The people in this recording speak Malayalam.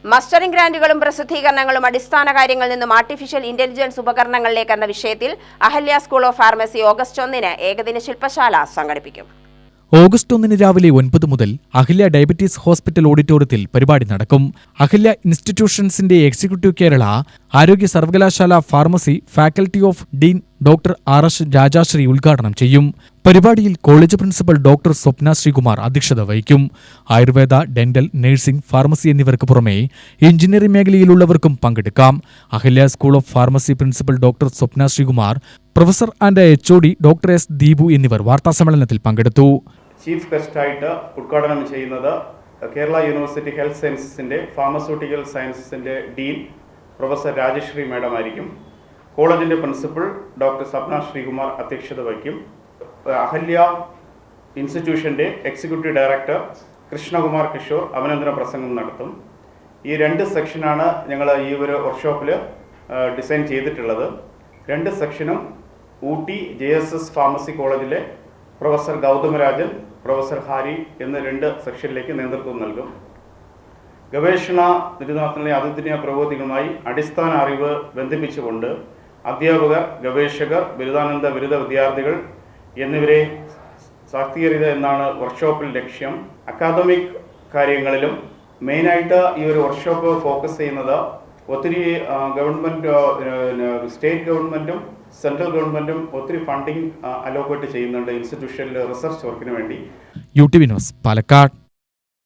മസ്റ്ററിംഗ് ഗ്രാന്റുകളും പ്രസിദ്ധീകരണങ്ങളും അടിസ്ഥാന കാര്യങ്ങളിൽ നിന്നും ആർട്ടിഫിഷ്യൽ ഇന്റലിജൻസ് ഉപകരണങ്ങളിലേക്ക് എന്ന വിഷയത്തിൽ Ahalya school of pharmacy August 1 ഏകദിന ശില്പശാല സംഘടിപ്പിക്കും. ഓഗസ്റ്റ് 1 രാവിലെ 9 മുതൽ അഹല്യ ഡയബറ്റീസ് ഹോസ്പിറ്റൽ ഓഡിറ്റോറിയത്തിൽ പരിപാടി നടക്കും. അഹല്യ ഇൻസ്റ്റിറ്റ്യൂഷൻസിന്റെ എക്സിക്യൂട്ടീവ് കേരള ആരോഗ്യ സർവകലാശാല pharmacy faculty of dean doctor RS രാജാശ്രീ ഉദ്ഘാടനം ചെയ്യും. പരിപാടിയിൽ college principal doctor Swapna Sreekumar അധ്യക്ഷത വഹിക്കും. ആയുർവേദ, ഡെന്റൽ, നഴ്സിംഗ്, ഫാർമസി എന്നിവർക്ക് പുറമെ എഞ്ചിനീയറിംഗ് മേഖലയിലുള്ളവർക്കും പങ്കെടുക്കാം. Ahalya school of pharmacy principal doctor Swapna Sreekumar, professor and HOD doctor S Deepu എന്നിവർ വാർത്താസമ്മേളനത്തിൽ പങ്കെടുത്തു. ചീഫ് ഗസ്റ്റായിട്ട് ഉദ്ഘാടനം ചെയ്യുന്നത് കേരള യൂണിവേഴ്സിറ്റി ഹെൽത്ത് സയൻസസിൻ്റെ ഫാർമസ്യൂട്ടിക്കൽ സയൻസസിൻ്റെ ഡീൻ പ്രൊഫസർ രാജശ്രീ മാഡം ആയിരിക്കും. കോളേജിൻ്റെ പ്രിൻസിപ്പൽ ഡോക്ടർ സ്വപ്ന ശ്രീകുമാർ അധ്യക്ഷത വഹിക്കും. അഹല്യ ഇൻസ്റ്റിറ്റ്യൂഷൻ്റെ എക്സിക്യൂട്ടീവ് ഡയറക്ടർ കൃഷ്ണകുമാർ കിഷോർ അഭിനന്ദന പ്രസംഗം നടത്തും. ഈ 2 സെക്ഷനാണ് ഞങ്ങൾ ഈ ഒരു വർക്ക്ഷോപ്പിൽ ഡിസൈൻ ചെയ്തിട്ടുള്ളത്. 2 സെക്ഷനും ഊട്ടി JSS ഫാർമസി കോളേജിലെ പ്രൊഫസർ ഗൗതമരാജൻ, പ്രൊഫസർ ഹാരി എന്ന 2 സെക്ഷനിലേക്ക് നേതൃത്വം നൽകും. ഗവേഷണ നിരൂപണത്തിലെ അദ്വിതീയ പ്രബോധനങ്ങളുമായി അടിസ്ഥാന അറിവ് ബന്ധിപ്പിച്ചുകൊണ്ട് അധ്യാപകർ, ഗവേഷകർ, ബിരുദാനന്തര ബിരുദ വിദ്യാർത്ഥികൾ എന്നിവരെ ശാക്തീകരിക്കുക എന്നാണ് വർക്ക്ഷോപ്പിൽ ലക്ഷ്യം. അക്കാദമിക് കാര്യങ്ങളിലും മെയിനായിട്ട് ഈ ഒരു വർക്ക്ഷോപ്പ് ഫോക്കസ് ചെയ്യുന്നത് ഒത്തിരി ഗവൺമെൻറ്, സ്റ്റേറ്റ് ഗവൺമെൻറ്റും സെൻട്രൽ ഗവൺമെൻറ്റും ഒത്തിരി ഫണ്ടിങ് അലോക്കേറ്റ് ചെയ്യുന്നുണ്ട് ഇൻസ്റ്റിറ്റ്യൂഷനിൽ റിസർച്ച് വർക്കിന് വേണ്ടി. UTV news, Palakkad.